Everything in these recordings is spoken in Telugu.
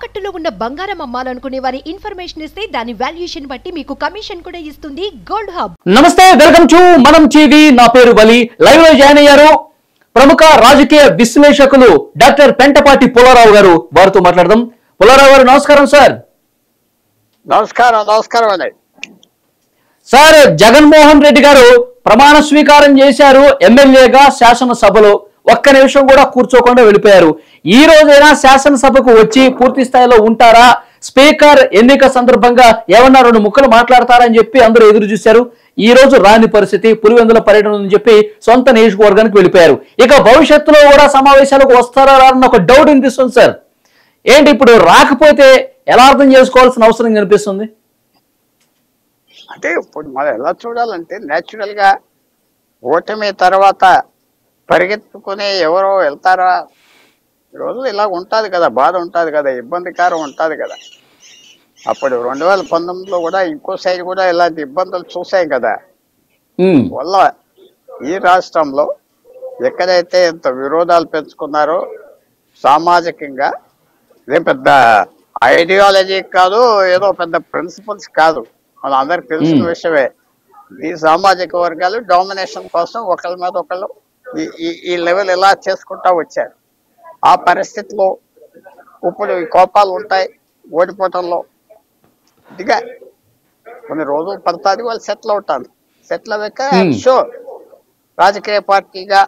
తాకట్టులో ఉన్న బంగారం అమ్మాలనుకునే వారి ఇన్ఫర్మేషన్ ఇస్తే దాని వాల్యుయేషన్ బట్టి మీకు కమిషన్ కూడా ఇస్తుంది గోల్డ్ హబ్. నమస్తే, వెల్కమ్ టు మనం టీవీ. నా పేరు బలి. లైవ్ లో జాయిన్ అయ్యారు ప్రముఖ రాజకీయ విశ్లేషకులు డాక్టర్ పెంటపాటి పుల్లారావు గారు. వారితో మాట్లాడదాం. పుల్లారావు గారు నమస్కారం సార్. నమస్కారం అండి సార్. జగన్మోహన్ రెడ్డి గారు ప్రమాణ స్వీకారం చేశారు ఎమ్మెల్యేగా శాసనసభలో. ఒక్క నిమిషం కూడా కూర్చోకుండా వెళ్ళిపోయారు. ఈ రోజైనా శాసనసభకు వచ్చి పూర్తి స్థాయిలో ఉంటారా, స్పీకర్ ఎన్నిక సందర్భంగా ఏమన్నా రెండు ముక్కలు మాట్లాడతారని చెప్పి అందరూ ఎదురు చూశారు. ఈ రోజు రాని పరిస్థితి, పులివెందుల పర్యటన అని చెప్పి సొంత నియోజకవర్గానికి వెళ్ళిపోయారు. ఇక భవిష్యత్తులో కూడా సమావేశాలకు వస్తారా అన్న ఒక డౌట్ వినిపిస్తుంది సార్. ఏంటి ఇప్పుడు రాకపోతే ఎలా అర్థం చేసుకోవాల్సిన అవసరం కనిపిస్తుంది? అంటే ఇప్పుడు మనం ఎలా చూడాలంటే న్యాచురల్ గా ఓటమి తర్వాత పరిగెత్తుకుని ఎవరో వెళ్తారా, రోజు ఇలా ఉంటుంది కదా, బాధ ఉంటుంది కదా, ఇబ్బందికరం ఉంటుంది కదా. అప్పుడు 2019లో కూడా ఇంకో సైడ్ కూడా ఇలాంటి ఇబ్బందులు చూసాం కదా. వల్ల ఈ రాష్ట్రంలో ఎక్కడైతే ఇంత విరోధాలు పెంచుకున్నారో సామాజికంగా, ఇదేం పెద్ద ఐడియాలజీ కాదు, ఏదో పెద్ద ప్రిన్సిపల్స్ కాదు, మన అందరికి తెలిసిన విషయమే. ఈ సామాజిక వర్గాలు డామినేషన్ కోసం ఒకళ్ళ మీద ఒకళ్ళు ఈ లెవెల్ ఎలా చేసుకుంటా వచ్చారు. ఆ పరిస్థితిలో ఇప్పుడు ఈ కోపాలు ఉంటాయి ఓడిపోవటంలో. ఇదిగా కొన్ని రోజులు పడుతుంది, వాళ్ళు సెటిల్ అవుతారు. సెటిల్ అయ్యాక షో రాజకీయ పార్టీగా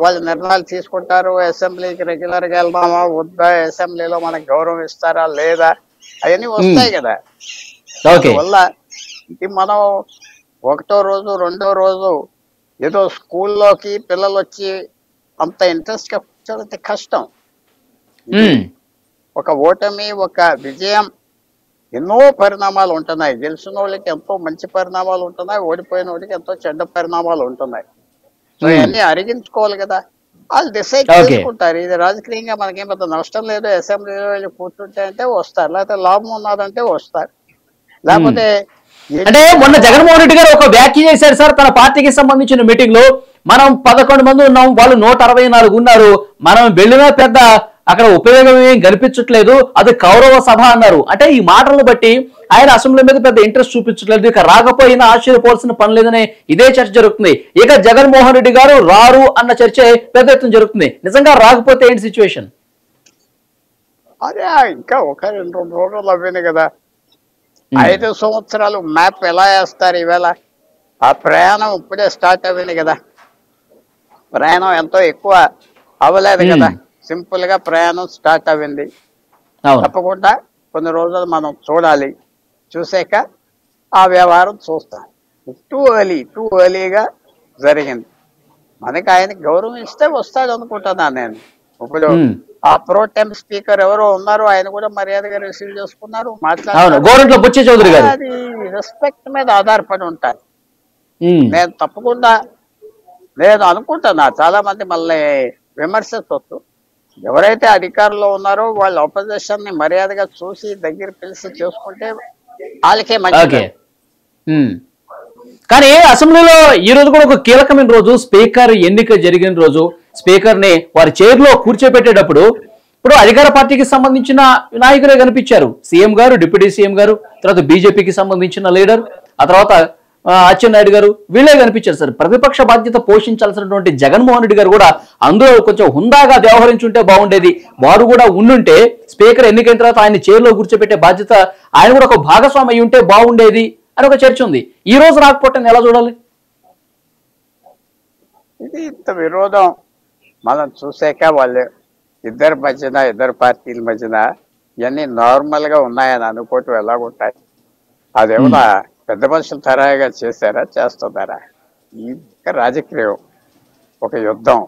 వాళ్ళు నిర్ణయాలు తీసుకుంటారు. అసెంబ్లీకి రెగ్యులర్ గా వెళ్దామా వద్దా, అసెంబ్లీలో మనకు గౌరవం ఇస్తారా లేదా, అవన్నీ వస్తాయి కదా. వల్ల ఇది మనం ఒకటో రోజు రెండో రోజు ఏదో స్కూల్లోకి పిల్లలు వచ్చి అంత ఇంట్రెస్ట్ గా కూర్చోవడం కష్టం. ఒక ఓటమి ఒక విజయం ఎన్నో పరిణామాలు ఉంటున్నాయి. గెలిచిన వాళ్ళకి ఎంతో మంచి పరిణామాలు ఉంటున్నాయి, ఓడిపోయిన వాళ్ళకి ఎంతో చెడ్డ పరిణామాలు ఉంటున్నాయి. సో ఇవన్నీ అరిగించుకోవాలి కదా. వాళ్ళు డిసైడ్ చేసుకుంటారు. ఇది రాజకీయంగా మనకేం పెద్ద నష్టం లేదు, అసెంబ్లీలో వెళ్ళి కూర్చుంటే అంటే వస్తారు, లేకపోతే లాభం ఉన్నదంటే వస్తారు. లేకపోతే అంటే మొన్న జగన్మోహన్ రెడ్డి గారు ఒక వ్యాఖ్య చేశారు సార్ తన పార్టీకి సంబంధించిన మీటింగ్ లో. మనం 11 మంది ఉన్నాం, వాళ్ళు 164 ఉన్నారు, మనం వెళ్ళినా పెద్ద అక్కడ ఉపయోగం ఏం కనిపించట్లేదు, అది కౌరవ సభ అన్నారు. అంటే ఈ మాటలను బట్టి ఆయన అసెంబ్లీ మీద పెద్ద ఇంట్రెస్ట్ చూపించట్లేదు, ఇక రాకపోయినా ఆశ్చర్యపోవాల్సిన పని లేదనే ఇదే చర్చ జరుగుతుంది. ఇక జగన్మోహన్ రెడ్డి గారు రారు అన్న చర్చ పెద్ద ఎత్తున జరుగుతుంది. నిజంగా రాకపోతే ఏంటి సిచ్యువేషన్? అదే ఇంకా ఒక 2 రోజులు అవ్వింది కదా. 5 సంవత్సరాలు మ్యాప్ ఎలా వేస్తారు ఈవేళ? ఆ ప్రయాణం ఇప్పుడే స్టార్ట్ అవ్వింది కదా. ప్రయాణం ఎంతో ఎక్కువ అవ్వలేదు కదా, సింపుల్ గా ప్రయాణం స్టార్ట్ అవ్వింది. తప్పకుండా కొన్ని రోజులు మనం చూడాలి, చూసాక ఆ వ్యవహారం చూస్తాం. టూ ఎర్లీగా జరిగింది. మనకి ఆయనకి గౌరవం ఇస్తే వస్తాడు అనుకుంటున్నాను నేను. ఇప్పుడు ఆ ప్రోటెం స్పీకర్ ఎవరో ఉన్నారు, ఆయన కూడా మర్యాదగా రిసీవ్ చేసుకున్నారు, మాట్లాడారు. అది రెస్పెక్ట్ మీద ఆధారపడి ఉంటారు. నేను తప్పకుండా నేను అనుకుంటున్నా, చాలా మంది మళ్ళీ విమర్శించవచ్చు. ఎవరైతే అధికారంలో ఉన్నారో వాళ్ళు ఆపోజిషన్ ని మర్యాదగా చూసి దగ్గర పిలిచి చేసుకుంటే వాళ్ళకే మంచిది. కానీ అసెంబ్లీలో ఈ రోజు కూడా ఒక కీలకమైన రోజు, స్పీకర్ ఎన్నిక జరిగిన రోజు. స్పీకర్ ని వారి చైర్ లో కూర్చోబెట్టేటప్పుడు ఇప్పుడు అధికార పార్టీకి సంబంధించిన నాయకులే కనిపించారు. సీఎం గారు, డిప్యూటీ సీఎం గారు, తర్వాత బీజేపీకి సంబంధించిన లీడర్, ఆ తర్వాత అచ్చెన్నాయుడు గారు, వీళ్ళే కనిపించారు సార్. ప్రతిపక్ష బాధ్యత పోషించాల్సినటువంటి జగన్మోహన్ రెడ్డి గారు కూడా అందులో కొంచెం హుందాగా వ్యవహరించుంటే బాగుండేది. వారు కూడా ఉండుంటే స్పీకర్ ఎన్నికైన తర్వాత ఆయన చైర్ లో కూర్చోబెట్టే బాధ్యత ఆయన కూడా ఒక భాగస్వామి అయి ఉంటే బాగుండేది అని ఒక చర్చ ఉంది. ఈ రోజు రాకపోవటం ఎలా చూడాలి? ఇది ఇంత విరోధం మనం చూసాక వాళ్ళు ఇద్దరు పార్టీల మధ్యన ఇవన్నీ నార్మల్ గా ఉన్నాయని అనుకోవటం ఎలాగుంటాయి? అదేమన్నా పెద్ద మనుషులు తరాగా చేశారా, చేస్తున్నారా? ఇంకా రాజకీయం ఒక యుద్ధం.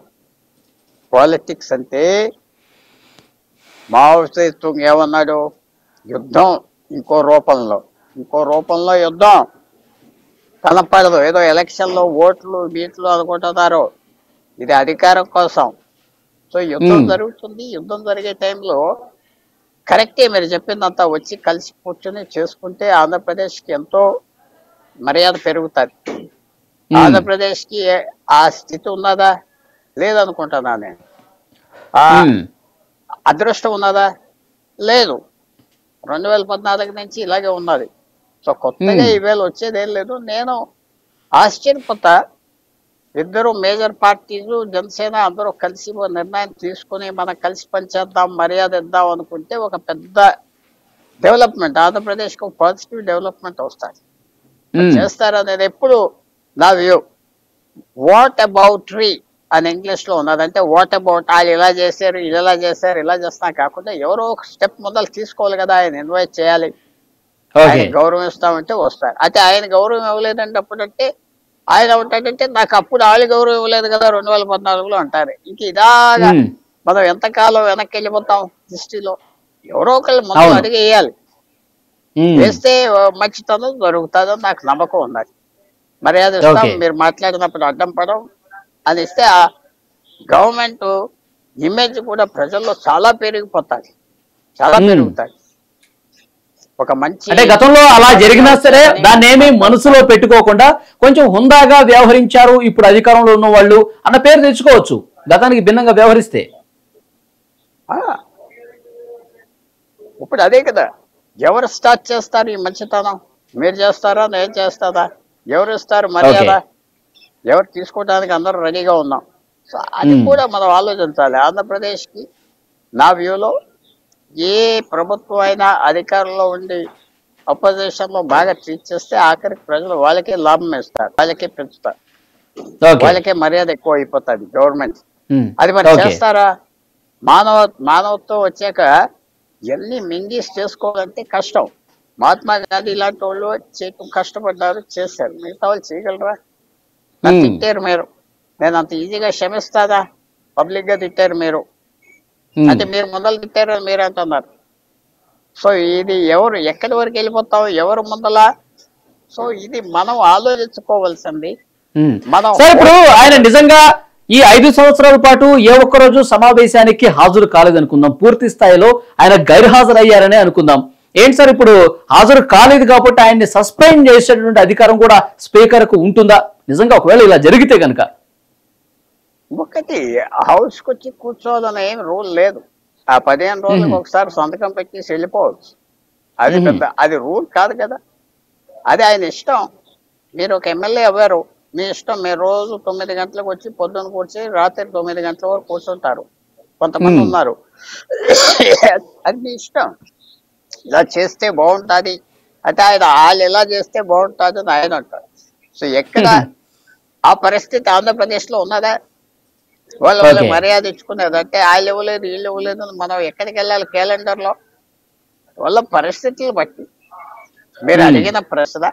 పాలిటిక్స్ అంటే మావోయిస్టు ఏమన్నాడు, యుద్ధం ఇంకో రూపంలో యుద్ధం కనపడదు. ఏదో ఎలక్షన్ లో ఓట్లు బీట్లు అనుకుంటున్నారు, ఇది అధికారం కోసం. సో యుద్ధం జరుగుతుంది. యుద్ధం జరిగే టైంలో కరెక్టే మీరు చెప్పిందంతా వచ్చి కలిసి కూర్చొని చేసుకుంటే ఆంధ్రప్రదేశ్కి ఎంతో మర్యాద పెరుగుతుంది. ఆంధ్రప్రదేశ్కి ఆ స్థితి ఉన్నదా? లేదనుకుంటున్నా నేను. ఆ అదృష్టం ఉన్నదా? లేదు. 2014 నుంచి ఇలాగే ఉన్నది. సో కొత్తగా ఈవేళ వచ్చేది ఏం లేదు. నేను ఆశ్చర్యపోతా, ఇద్దరు మేజర్ పార్టీలు జనసేన అందరూ కలిసి ఓ నిర్ణయం తీసుకుని మనం కలిసి పనిచేద్దాం, మర్యాద ఇద్దాం అనుకుంటే ఒక పెద్ద డెవలప్మెంట్, ఆంధ్రప్రదేశ్కి ఒక పాజిటివ్ డెవలప్మెంట్ వస్తుంది. చేస్తారనేది ఎప్పుడు నా వ్యూ. వాట్ అబౌట్ రీ అని ఇంగ్లీష్ లో ఉన్నది. అంటే వాట్ అబౌట్ వాళ్ళు ఇలా చేశారు, ఇలా చేశారు, ఇలా చేస్తా కాకుండా ఎవరో ఒక స్టెప్ మొదలు తీసుకోవాలి కదా. ఆయన ఇన్వైట్ చేయాలి, ఆయన గౌరవం ఇస్తామంటే వస్తారు. అయితే ఆయన గౌరవం ఇవ్వలేదంటే అప్పుడంటే ఆయన ఉంటాడంటే నాకు అప్పుడు వాళ్ళు గౌరవం ఇవ్వలేదు కదా 2014లో అంటారు. ఇంక ఇదాగా మనం ఎంతకాలం వెనక్కి వెళ్ళిపోతాం హిస్టరీలో. ఎవరో ఒకళ్ళు మనం అడిగేయాలి, వేస్తే మంచితనం దొరుకుతుందని నాకు నమ్మకం ఉన్నది. మర్యాద ఇస్తాం, మీరు మాట్లాడినప్పుడు అడ్డం పడం అని ఇస్తే ఆ గవర్నమెంట్ ఇమేజ్ కూడా ప్రజల్లో చాలా పెరిగిపోతుంది, చాలా పెరుగుతుంది. ఒక మంచి అంటే గతంలో అలా జరిగినా సరే దాన్ని ఏమీ మనసులో పెట్టుకోకుండా కొంచెం హుందాగా వ్యవహరించారు ఇప్పుడు అధికారంలో ఉన్న వాళ్ళు అన్న పేరు తెచ్చుకోవచ్చు గతానికి భిన్నంగా వ్యవహరిస్తే. ఇప్పుడు అదే కదా, ఎవరు స్టార్ట్ చేస్తారు ఈ మంచితనం? మీరు చేస్తారా, నేను చేస్తారా? ఎవరు ఇస్తారు మర్యాద? ఎవరు తీసుకోవడానికి అందరూ రెడీగా ఉన్నాం. సో అది కూడా మనం ఆలోచించాలి. ఆంధ్రప్రదేశ్కి నా వ్యూలో ఏ ప్రభుత్వం అయినా అధికారంలో ఉండి అపోజిషన్ లో బాగా ట్రీట్ చేస్తే ఆఖరికి ప్రజలు వాళ్ళకే లాభం ఇస్తారు, వాళ్ళకే పెంచుతారు, వాళ్ళకే మర్యాద ఎక్కువ అయిపోతుంది గవర్నమెంట్. అది మరి చేస్తారా? మానవత్వం వచ్చాక ఎన్ని మింగీస్ చేసుకోవాలంటే కష్టం. మహాత్మా గాంధీ ఇలాంటి వాళ్ళు కష్టపడ్డారు, చేశారు. మిగతా వాళ్ళు చేయగలరా? నన్ను తిట్టారు మీరు, నేను అంత ఈజీగా క్షమిస్తాదా? పబ్లిక్ గా తిట్టారు మీరు, అంటే మీరు ముందలు తిట్టారని మీరు అంటున్నారు. సో ఇది ఎవరు ఎక్కడి వరకు వెళ్ళిపోతాం, ఎవరు ముందల? సో ఇది మనం ఆలోచించుకోవాల్సింది. మనం ఇప్పుడు ఆయన నిజంగా ఈ 5 సంవత్సరాల పాటు ఏ ఒక్క రోజు సమావేశానికి హాజరు కాలేదనుకుందాం, పూర్తి స్థాయిలో ఆయన గైర్హాజరయ్యారనే అనుకుందాం. ఏంటి సార్ ఇప్పుడు హాజరు కాలేదు కాబట్టి ఆయన్ని సస్పెండ్ చేసేటువంటి అధికారం కూడా స్పీకర్ కు ఉంటుందా నిజంగా ఒకవేళ ఇలా జరిగితే కనుక? ఒకటి హౌస్ కు వచ్చి కూర్చోవాలని ఏం రూల్ లేదు. ఆ 15 రోజులకు ఒకసారి సంతకం పెట్టేసి వెళ్ళిపోవచ్చు. అది పెద్ద అది రూల్ కాదు కదా, అది ఆయన ఇష్టం. మీరు ఒక ఎమ్మెల్యే అవ్వారు, మీ ఇష్టం. మీరు రోజు 9 గంటలకు వచ్చి పొద్దున్న కూర్చి రాత్రి 9 గంటల వరకు కూర్చుంటారు. కొంతమంది ఉన్నారు, అది మీ ఇష్టం. ఇలా చేస్తే బాగుంటుంది అంటే ఆయన వాళ్ళు ఎలా చేస్తే బాగుంటుంది అని ఆయన అంటారు. సో ఎక్కడ ఆ పరిస్థితి ఆంధ్రప్రదేశ్ లో ఉన్నదా? వాళ్ళ మర్యాద ఇచ్చుకునేది అంటే వాళ్ళు ఇవ్వలేదు, వీళ్ళు ఇవ్వలేదు. మనం ఎక్కడికి వెళ్ళాలి క్యాలెండర్ లో? వాళ్ళ పరిస్థితులు బట్టి మీరు అడిగిన ప్రశ్న,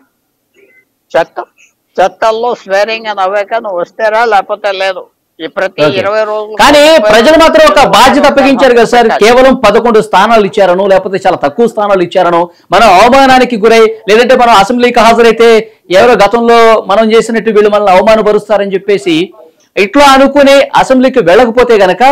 చట్టాల్లో స్వేరింగ్ అని అవ్వాక నువ్వు వస్తారా లేకపోతే లేదు. ఈ ప్రతి 20 రోజులు కానీ ప్రజలు మాత్రం ఒక బాధ్యత అప్పగించారు కదా సార్. కేవలం 11 స్థానాలు ఇచ్చారను, లేకపోతే చాలా తక్కువ స్థానాలు ఇచ్చారను, మనం అవమానానికి గురై, లేదంటే మనం అసెంబ్లీకి హాజరైతే ఎవరో గతంలో మనం చేసినట్టు వీళ్ళు మనల్ని అవమానపరుస్తారని చెప్పేసి ఇట్లా అనుకుని అసెంబ్లీకి వెళ్ళకపోతే గనక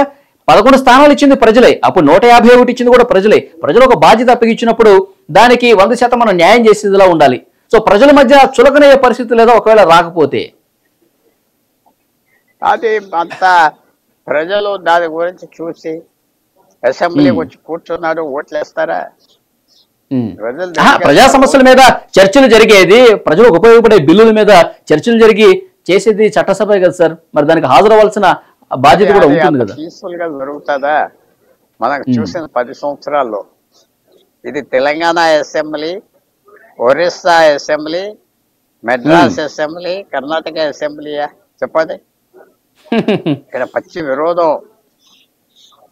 11 స్థానాలు ఇచ్చింది ప్రజలే, అప్పుడు 151 ఇచ్చింది కూడా ప్రజలే. ప్రజలు ఒక బాధ్యత అప్పగించినప్పుడు దానికి 100% మనం న్యాయం చేసేదిలా ఉండాలి. సో ప్రజల మధ్య చులకనయ్యే పరిస్థితి లేదా ఒకవేళ రాకపోతే? అది అంత ప్రజలు దాని గురించి చూసి అసెంబ్లీకి వచ్చి కూర్చున్నారు, ఓట్లేస్తారా? ప్రజా సమస్యల మీద చర్చలు జరిగేది, ప్రజలకు ఉపయోగపడే బిల్లుల మీద చర్చలు జరిగి చేసేది చట్టసభ కదా సార్. మరి దానికి హాజరవ్వాల్సిన బాధ్యత కూడా ఉంటుంది కదా. పీస్ఫుల్ గా జరుగుతుందా? మనకు చూసిన 10 సంవత్సరాల్లో ఇది Telangana assembly, Orissa assembly, Madras assembly, Karnataka అసెంబ్లీయా చెప్పండి? ఇక్కడ పచ్చి విరోధం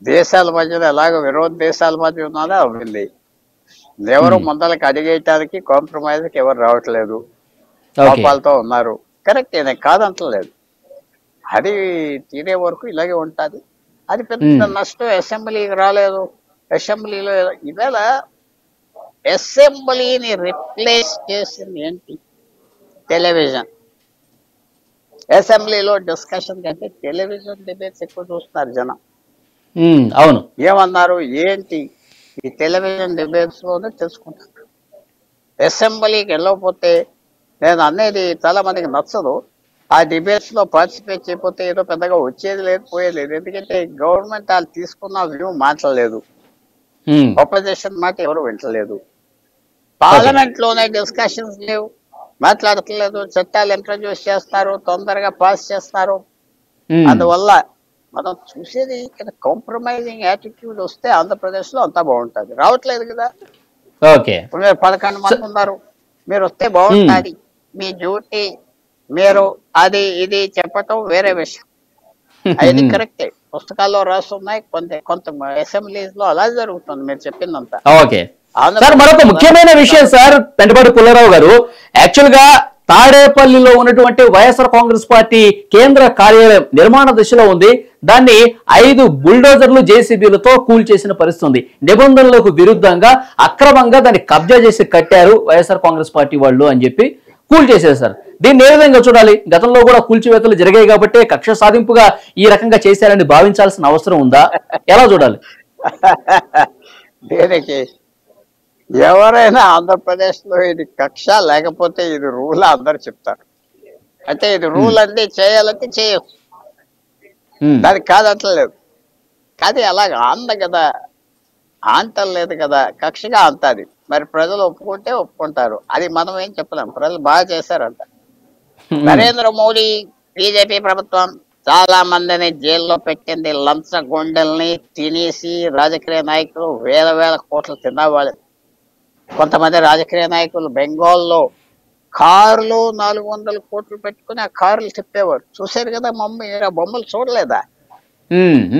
దేశాల మధ్యలో ఎలాగ విరోధ దేశాల మధ్య ఉన్నదో అవ్వింది. ఎవరు ముందలకి అడిగేయటానికి కాంప్రమైజ్కి ఎవరు రావట్లేదు, కోపాలతో ఉన్నారు. కరెక్ట్, నేను కాదంటలేదు. అది తీరే వరకు ఇలాగే ఉంటుంది. అది పెద్ద నష్టం. అసెంబ్లీకి రాలేదు, అసెంబ్లీలో ఇవాళ అసెంబ్లీని రిప్లేస్ చేసింది ఏంటి? టెలివిజన్. అసెంబ్లీలో డిస్కషన్ కంటే టెలివిజన్ డిబేట్స్ ఎక్కువ చూస్తున్నారు జనం. అవును, ఏమన్నారు ఏంటి ఈ టెలివిజన్ డిబేట్స్ లోనే తెలుసుకుంటారు. అసెంబ్లీకి వెళ్ళకపోతే, నేను అనేది చాలా మందికి నచ్చదు, ఆ డిబేట్స్ లో పార్టిసిపేట్ చేయకపోతే ఏదో పెద్దగా వచ్చేది లేదు, పోయేది లేదు. ఎందుకంటే గవర్నమెంట్ వాళ్ళు తీసుకున్న వ్యూ మాట్లాడలేదు. ఆపోజిషన్ మాట ఎవరు వింటలేదు. పార్లమెంట్ లోనే డిస్కషన్స్ లేవు, మాట్లాడట్లేదు. చట్టాలు ఇంట్రడ్యూస్ చేస్తారు, తొందరగా పాస్ చేస్తారు. అందువల్ల మనం చూసేది ఇక్కడ కాంప్రమైజింగ్ యాటిట్యూడ్ వస్తే ఆంధ్రప్రదేశ్ లో అంతా బాగుంటది. రావట్లేదు కదా. మీరు 11 మంది ఉన్నారు, మీరు వస్తే బాగుంటుంది, మీ డ్యూటీ మీరు అది ఇది చెప్పటం వేరే విషయం. అది కరెక్టే, పుస్తకాల్లో రాస్తున్నాయి, కొంత అసెంబ్లీస్ లో అలా జరుగుతుంది మీరు చెప్పిందంతా. సార్ మరొక ముఖ్యమైన విషయం సార్, పెంటపాటి పుల్లారావు గారు, యాక్చువల్ గా తాడేపల్లిలో ఉన్నటువంటి వైఎస్ఆర్ కాంగ్రెస్ పార్టీ కేంద్ర కార్యాలయం నిర్మాణ దశలో ఉంది. దాన్ని 5 బుల్డోజర్లు జేసీబీలతో కూల్చేసిన పరిస్థితి ఉంది. నిబంధనలకు విరుద్ధంగా అక్రమంగా దాన్ని కబ్జా చేసి కట్టారు వైఎస్ఆర్ కాంగ్రెస్ పార్టీ వాళ్ళు అని చెప్పి కూల్చేశారు. దీన్ని ఏ విధంగా చూడాలి? గతంలో కూడా కూల్చివేతలు జరిగాయి కాబట్టి కక్ష సాధింపుగా ఈ రకంగా చేశారని భావించాల్సిన అవసరం ఉందా? ఎలా చూడాలి? దేనికి ఎవరైనా ఆంధ్రప్రదేశ్ లో ఇది కక్ష లేకపోతే ఇది రూల్ అందరు చెప్తారు. అంటే ఇది రూల్ అంటే చేయాలంటే చేయొచ్చు, దానికి కాదట్లేదు. కానీ అలాగ ఆంద కదా, ఆంటలేదు కదా, కక్షగా అంతది. మరి ప్రజలు ఒప్పుకుంటే ఒప్పుకుంటారు, అది మనం ఏం చెప్పలేం. ప్రజలు బాగా చేశారంట. నరేంద్ర మోడీ బీజేపీ ప్రభుత్వం చాలా మందిని జైల్లో పెట్టింది, లంచ గుండెల్ని తినేసి. రాజకీయ నాయకులు వేల కోట్లు తిన్నవాళ్ళు. కొంతమంది రాజకీయ నాయకులు బెంగాల్లో కార్లు 400 కోట్లు పెట్టుకుని ఆ కార్లు తిప్పేవారు. చూశారు కదా, బొమ్మలు చూడలేదా?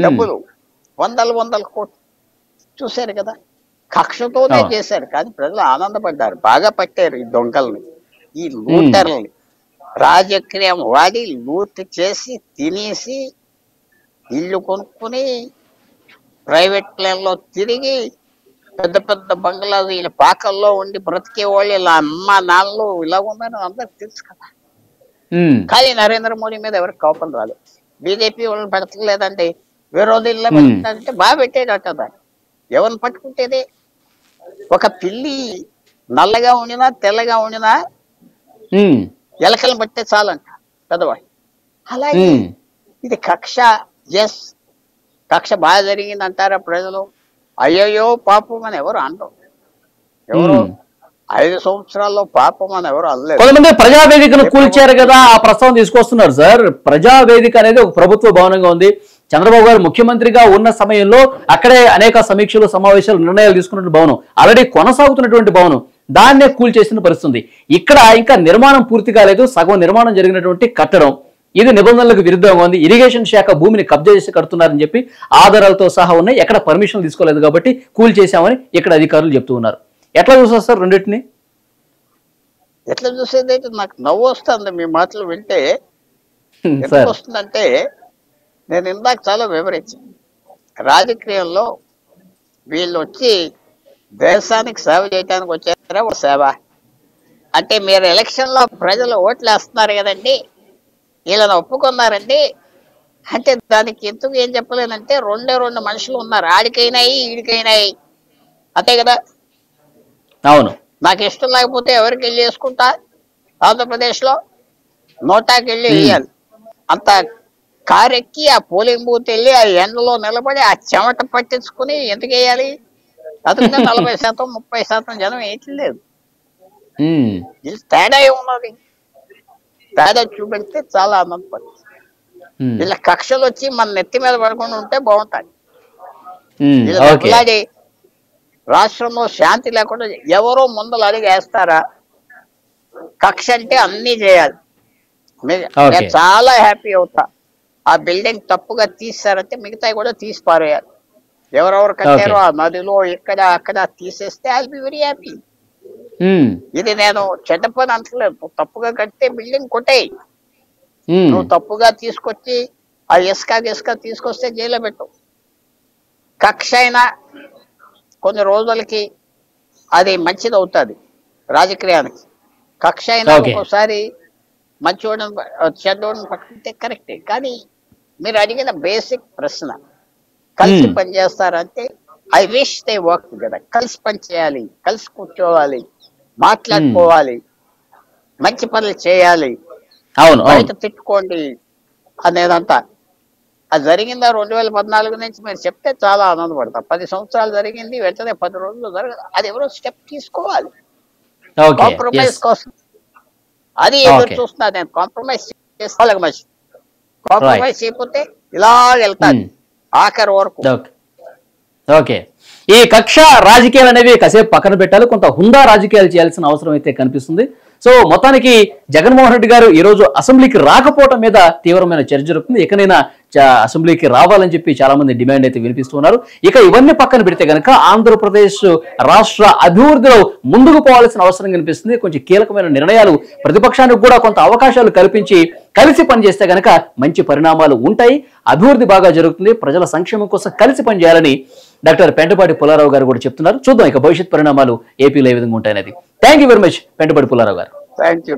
డబ్బులు వందల కోట్లు చూశారు కదా. కక్షతోనే చేశారు, కానీ ప్రజలు ఆనందపడ్డారు. బాగా పట్టారు ఈ దొంగల్ని, ఈ లూటర్లని. రాజకీయం వాడి లూట్ చేసి తినేసి ఇల్లు కొనుక్కుని ప్రైవేట్ ప్లేన్ లో తిరిగి పెద్ద బంగ్లాలు వీళ్ళ పాకల్లో ఉండి బ్రతికే వాళ్ళు, ఇలా అమ్మ నాన్నలు ఇలా ఉందని అందరికి తెలుసు కదా. కానీ నరేంద్ర మోడీ మీద ఎవరికి కోపం రాలేదు. బీజేపీ వాళ్ళని పెడతలేదండి, విరోధుల్లో పెట్టాలంటే బాగా పెట్టేటట్ట. దాన్ని ఎవరిని పట్టుకుంటేది? ఒక పిల్లి నల్లగా ఉండినా తెల్లగా ఉండినా ఎలకలను పట్టే చాలంట పెద్దవాళ్ళు. అలాగే ఇది కక్ష. ఎస్, కక్ష బాగా జరిగింది అంటారా ప్రజలు? అయ్యయ్యో పాపం అని ఎవరు అనరు. ఎవరు 5 సంవత్సరాల్లో పాపం అని ఎవరు అనలేదు. కొంతమంది ప్రజావేదికను కూల్చారు కదా, ఆ ప్రస్తావన తీసుకొస్తున్నారు సార్. ప్రజావేదిక అనేది ఒక ప్రభుత్వ భవనంగా ఉంది. చంద్రబాబు గారు ముఖ్యమంత్రిగా ఉన్న సమయంలో అక్కడే అనేక సమీక్షలు, సమావేశాలు, నిర్ణయాలు తీసుకున్న భవనం, ఆల్రెడీ కొనసాగుతున్నటువంటి భవనం, దాన్నే కూల్చేసిన పరిస్థితి. ఇక్కడ ఇంకా నిర్మాణం పూర్తి కాలేదు, సగం నిర్మాణం జరిగినటువంటి కట్టడం. ఇది నిబంధనలకు విరుద్ధంగా ఉంది. ఇరిగేషన్ శాఖ భూమిని కబ్జా చేసి కడుతున్నారని చెప్పి ఆధారాలతో సహా ఉన్నాయి. ఎక్కడ పర్మిషన్ తీసుకోలేదు కాబట్టి కూల్చేశామని ఇక్కడ అధికారులు చెప్తూ ఉన్నారు. ఎట్లా చూస్తారు సార్ రెండింటిని? ఎట్లా చూసేది అయితే నాకు నవ్వు వస్తుంది మీ మాటలు వింటే. వస్తుందంటే నేను ఇందాక చాలా వివరించాను. రాజకీయంలో వీళ్ళు వచ్చి దేశానికి సేవ చేయడానికి వచ్చారా? ఒక సేవ అంటే మీరు ఎలక్షన్ లో ప్రజలు ఓట్లు వేస్తున్నారు కదండి, వీళ్ళని ఒప్పుకున్నారండి అంటే దానికి ఎందుకు ఏం చెప్పలేనంటే 2 మనుషులు ఉన్నారు, ఆడికైనాయి ఈడికైనాయి, అంతే కదా. అవును, నాకు ఇష్టం లేకపోతే ఎవరికి వెళ్ళి వేసుకుంటా? ఆంధ్రప్రదేశ్ లో నోటాకి వెళ్ళి వేయాలి. అంత కారెక్కి ఆ పోలింగ్ బూత్ వెళ్ళి ఆ ఎండలో నిలబడి ఆ చెమట పట్టించుకుని ఎందుకు వేయాలి? అందుకే 40% 30% జనం వేయట్లేదు. ఇది తేడా ఏమున్నది? తేడా చూపెడితే చాలా ఆనందపడుతుంది. వీళ్ళ కక్షలు వచ్చి మన నెత్తి మీద పడకుండా ఉంటే బాగుంటుంది. ఇలాగే రాష్ట్రంలో శాంతి లేకుండా ఎవరో ముందలు అడిగి వేస్తారా? కక్ష అంటే అన్ని చేయాలి. నేను చాలా హ్యాపీ అవుతా. ఆ బిల్డింగ్ తప్పుగా తీస్తారంటే మిగతా కూడా తీసి పారేయాలి. ఎవరెవరు కట్టారో ఆ నదిలో ఇక్కడ అక్కడ తీసేస్తే ఐ బి వెరీ హ్యాపీ. ఇది నేను చెడ్డ పని అంటలేదు. నువ్వు తప్పుగా కడితే బిల్డింగ్ కొట్టేయి. నువ్వు తప్పుగా తీసుకొచ్చి ఆ ఇసుక తీసుకొస్తే జైల్లో పెట్టు. కక్ష అయినా కొన్ని రోజులకి అది మంచిది అవుతుంది రాజకీయానికి. కక్ష అయినా ఒక్కోసారి మంచివాడిని చెడ్డవాడిని పట్టుకుంటే కరెక్టే. కానీ మీరు అడిగిన బేసిక్ ప్రశ్న కలిసి పనిచేస్తారంటే ఐ విష్ దే వర్క్ కదా. కలిసి పని చేయాలి, కలిసి కూర్చోవాలి, మాట్లాడుకోవాలి, మంచి పనులు చేయాలి, బయట తిట్టుకోండి అనేదంతా అది జరిగిందా 2014 నుంచి మీరు చెప్తే చాలా ఆనందపడతాం. 10 సంవత్సరాలు జరిగింది, వెంటనే 10 రోజుల్లో జరగదు. అది ఎవరో స్టెప్ తీసుకోవాలి ఓకే కాంప్రమైజ్ కోసం. అది ఎదురు చూస్తున్నా నేను. కాంప్రమైజ్ చేసుకోవాలి మంచి. కాంప్రమైజ్ చేయకపోతే ఇలా వెళ్తాను ఆఖరి వరకు. ఓకే, ఈ కక్ష రాజకీయాలు అనేవి కాసేపు పక్కన పెట్టాలి, కొంత హుందా రాజకీయాలు చేయాల్సిన అవసరం అయితే కనిపిస్తుంది. సో మొత్తానికి జగన్మోహన్ రెడ్డి గారు ఈ రోజు అసెంబ్లీకి రాకపోవడం మీద తీవ్రమైన చర్చ జరుగుతుంది. ఇకనైనా అసెంబ్లీకి రావాలని చెప్పి చాలా మంది డిమాండ్ అయితే వినిపిస్తున్నారు. ఇక ఇవన్నీ పక్కన పెడితే కనుక ఆంధ్రప్రదేశ్ రాష్ట్ర అభివృద్ధిలో ముందుకు పోవాల్సిన అవసరం కనిపిస్తుంది. కొంచెం కీలకమైన నిర్ణయాలు, ప్రతిపక్షానికి కూడా కొంత అవకాశాలు కల్పించి కలిసి పనిచేస్తే కనుక మంచి పరిణామాలు ఉంటాయి, అభివృద్ధి బాగా జరుగుతుంది, ప్రజల సంక్షేమం కోసం కలిసి పనిచేయాలని డాక్టర్ పెంటపాటి పుల్లారావు గారు కూడా చెప్తున్నారు. చూద్దాం ఇక భవిష్యత్ పరిణామాలు ఏపీలో ఏ విధంగా ఉంటాయనేది. Thank you very much Pentapati Pullarao garu. Thank you.